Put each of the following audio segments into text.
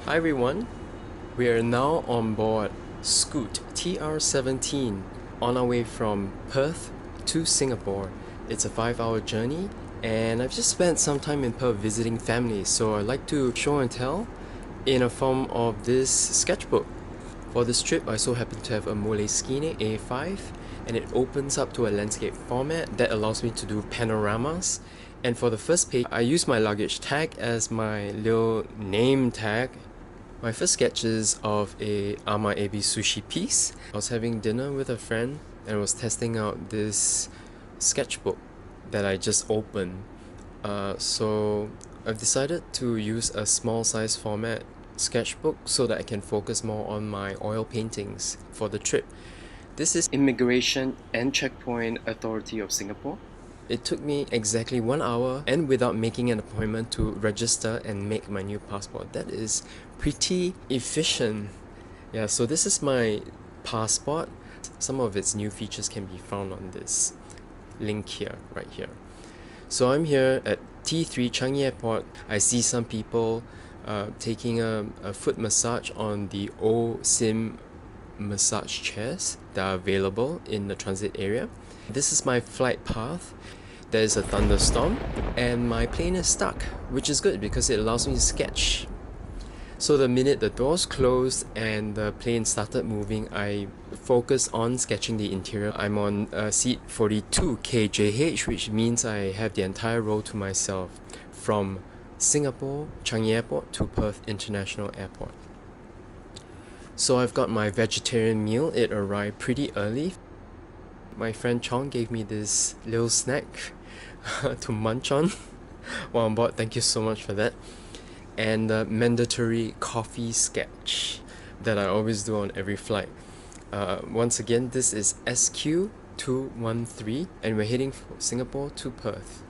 Hi everyone, we are now on board Scoot TR17 on our way from Perth to Singapore. It's a 5-hour journey and I've just spent some time in Perth visiting family, so I'd like to show and tell in a form of this sketchbook. For this trip, I so happen to have a Moleskine A5 and it opens up to a landscape format that allows me to do panoramas. And for the first page, I use my luggage tag as my little name tag. My first sketch is of a ama ebi sushi piece. I was having dinner with a friend and was testing out this sketchbook that I just opened. So I've decided to use a small size format sketchbook so that I can focus more on my oil paintings for the trip. This is Immigration and Checkpoint Authority of Singapore. It took me exactly 1 hour and without making an appointment to register and make my new passport. That is pretty efficient. Yeah, so this is my passport. Some of its new features can be found on this link here, right here. So I'm here at T3 Changi Airport. I see some people taking a foot massage on the OSIM massage chairs that are available in the transit area. This is my flight path. There's a thunderstorm and my plane is stuck, which is good because it allows me to sketch. So the minute the doors closed and the plane started moving, I focused on sketching the interior. I'm on seat 42 KJH, which means I have the entire row to myself from Singapore Changi Airport to Perth International Airport. So I've got my vegetarian meal. It arrived pretty early. My friend Chong gave me this little snack to munch on while on board. Thank you so much for that. And the mandatory coffee sketch that I always do on every flight. Once again, this is SQ213 and we're heading from Singapore to Perth.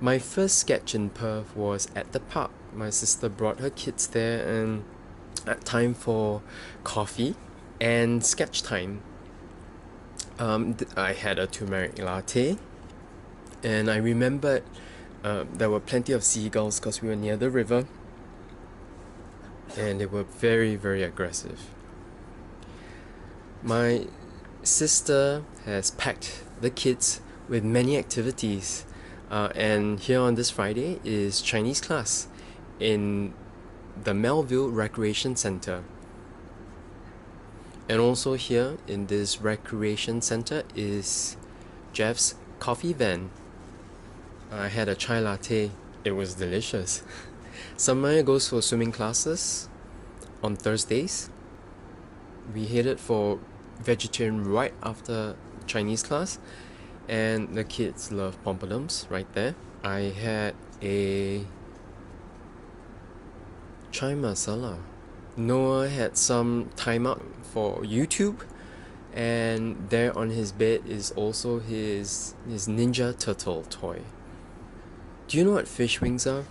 My first sketch in Perth was at the park. My sister brought her kids there and time for coffee and sketch time. I had a turmeric latte and I remembered there were plenty of seagulls because we were near the river and they were very, very aggressive. My sister has packed the kids with many activities and here on this Friday is Chinese class in the Melville Recreation Centre. And also here in this recreation center is Jeff's coffee van. I had a chai latte. It was delicious. Samaya goes for swimming classes on Thursdays. We headed for vegetarian right after Chinese class and the kids love pompadums right there. I had a chai masala. Noah had some time out for YouTube and there on his bed is also his Ninja Turtle toy. Do you know what fish wings are?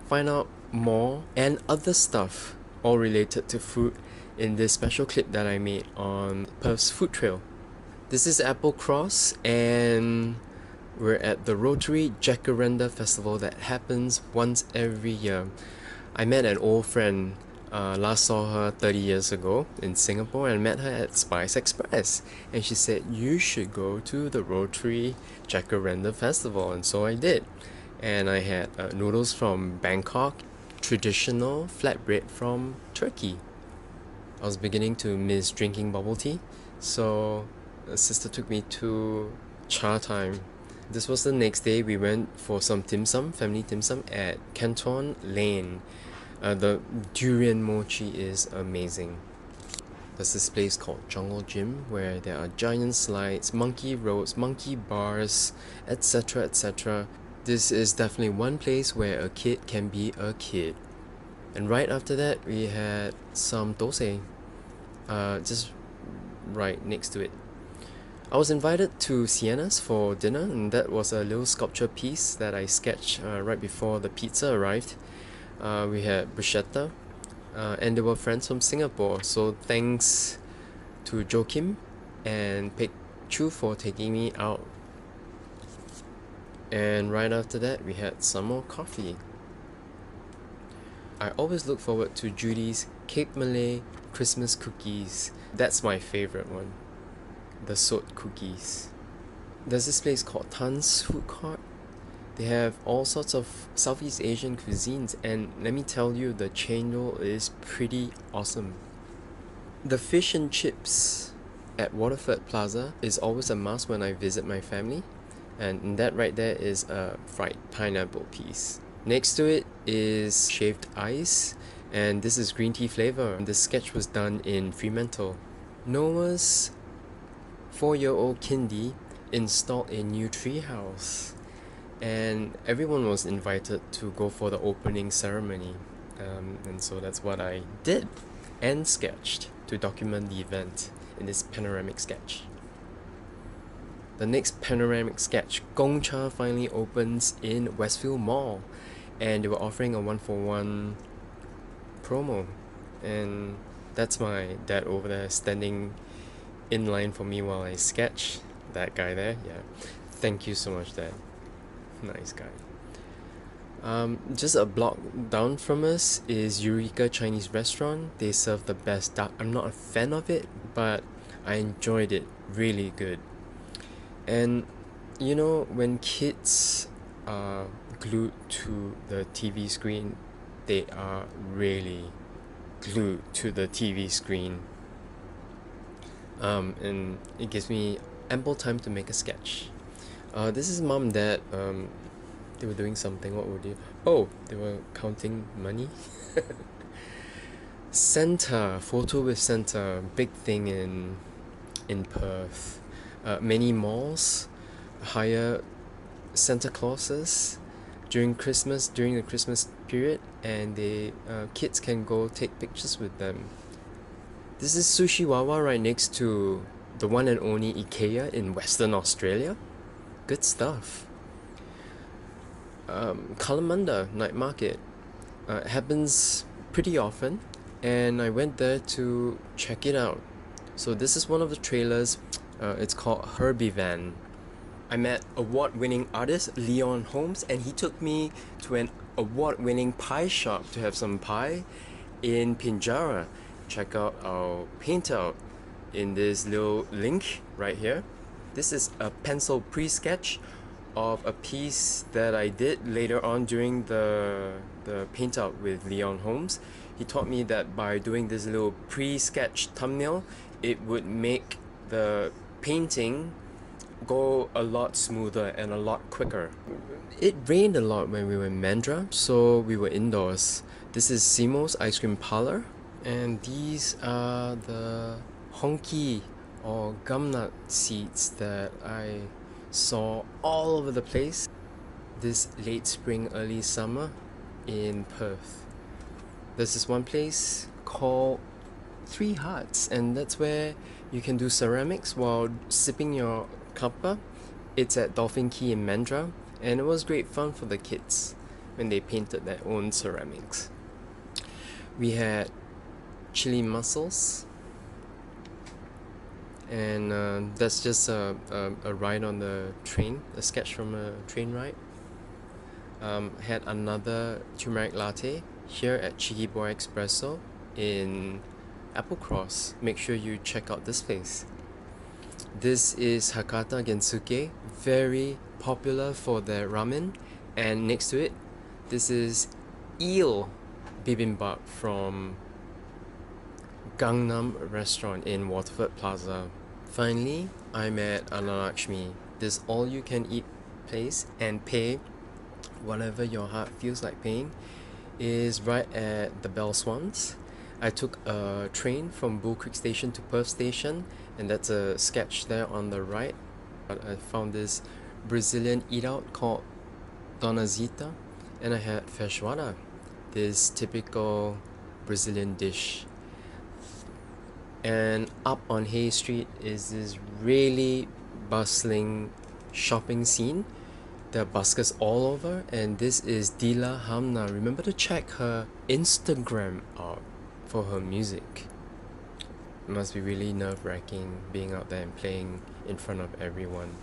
Find out more and other stuff all related to food in this special clip that I made on Perth's food trail. This is Apple Cross and we're at the Rotary Jacaranda Festival that happens once every year. I met an old friend. Last saw her 30 years ago in Singapore and met her at Spice Express and she said you should go to the Rotary Jacaranda Festival, and so I did. And I had noodles from Bangkok, traditional flatbread from Turkey. I was beginning to miss drinking bubble tea, so a sister took me to cha time. This was the next day. We went for some dim sum, family dim sum at Canton Lane. The durian mochi is amazing. There's this place called Jungle Gym where there are giant slides, monkey roads, monkey bars, etc, etc. This is definitely one place where a kid can be a kid. And right after that we had some dosai, just right next to it. I was invited to Sienna's for dinner and that was a little sculpture piece that I sketched right before the pizza arrived. We had bruschetta and they were friends from Singapore, so thanks to Joachim and Pek Chu for taking me out. And right after that we had some more coffee. I always look forward to Judy's Cape Malay Christmas cookies. That's my favorite one, the sot cookies. There's this place called Tan's Food Court. They have all sorts of Southeast Asian cuisines, and let me tell you, the chendol is pretty awesome. The fish and chips at Waterford Plaza is always a must when I visit my family, and that right there is a fried pineapple piece. Next to it is shaved ice, and this is green tea flavor. The sketch was done in Fremantle. Noah's 4-year-old Kindy installed a new treehouse, and everyone was invited to go for the opening ceremony, and so that's what I did and sketched to document the event in this panoramic sketch. The next panoramic sketch, Gongcha, finally opens in Westfield Mall, and they were offering a 1-for-1 promo, and that's my dad over there standing in line for me while I sketch. That guy there, yeah. Thank you so much, Dad. Nice guy. Just a block down from us is Eureka Chinese Restaurant. They serve the best duck. I'm not a fan of it, but I enjoyed it really good. And you know, when kids are glued to the TV screen, they are really glued to the TV screen. And it gives me ample time to make a sketch. This is mom and dad. They were doing something. What were they? Oh, they were counting money. Santa, photo with Santa, big thing in Perth. Many malls hire Santa Clauses during the Christmas period, and kids can go take pictures with them. This is Sushi Wawa right next to the one and only IKEA in Western Australia. Good stuff. Kalamunda Night Market happens pretty often, and I went there to check it out. So this is one of the trailers. It's called Herbie Van. I met award-winning artist Leon Holmes, and he took me to an award-winning pie shop to have some pie in Pinjarra. Check out our paint out in this little link right here. This is a pencil pre-sketch of a piece that I did later on during the paint out with Leon Holmes. He taught me that by doing this little pre-sketch thumbnail, it would make the painting go a lot smoother and a lot quicker. It rained a lot when we were in Mandra, so we were indoors. This is Simo's Ice Cream Parlor, and these are the honky or gumnut seeds that I saw all over the place this late spring, early summer in Perth. There's this one place called Three Hearts, and that's where you can do ceramics while sipping your cuppa. It's at Dolphin Key in Mandra, and it was great fun for the kids when they painted their own ceramics. We had chili mussels, and that's just a ride on the train, a sketch from a train ride. Had another turmeric latte here at Cheeky Boy Espresso in Applecross. Make sure you check out this place. This is Hakata Gensuke, very popular for their ramen, and next to it, this is eel bibimbap from Gangnam Restaurant in Waterford Plaza. Finally, I'm at Annalakshmi, this all-you-can-eat place, and pay whatever your heart feels like paying is right at the Bell Swans. I took a train from Bull Creek Station to Perth Station, and that's a sketch there on the right. I found this Brazilian eat-out called Dona Zita, and I had feijoada, this typical Brazilian dish. And up on Hay Street is this really bustling shopping scene. There are buskers all over, and this is Dila Hamna. Remember to check her Instagram out for her music. It must be really nerve-wracking being out there and playing in front of everyone.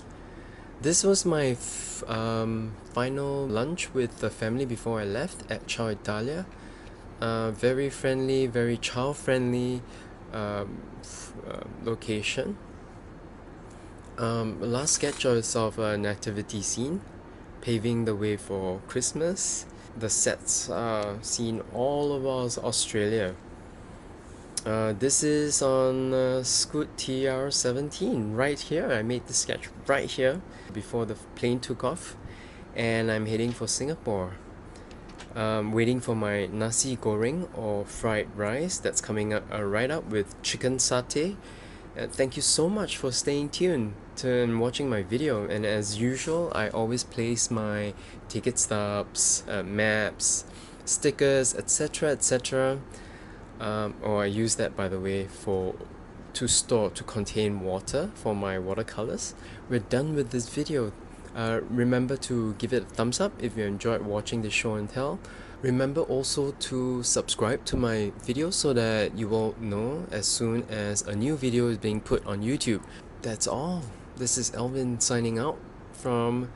This was my final lunch with the family before I left at Ciao Italia. Very friendly, very child friendly location. Last sketch is of a nativity scene, paving the way for Christmas. The sets are seen all over Australia. This is on Scoot TR17 right here. I made the sketch right here before the plane took off, and I'm heading for Singapore. Waiting for my nasi goreng or fried rice that's coming up right up with chicken satay. Thank you so much for staying tuned and watching my video, and as usual I always place my ticket stubs, maps, stickers, etc, etc. Or I use that, by the way, to contain water for my watercolors. We're done with this video. Remember to give it a thumbs up if you enjoyed watching the show and tell. Remember also to subscribe to my videos so that you will know as soon as a new video is being put on YouTube. That's all. This is Alvin signing out from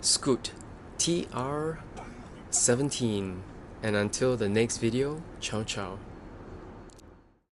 Scoot TR17. And until the next video, ciao ciao.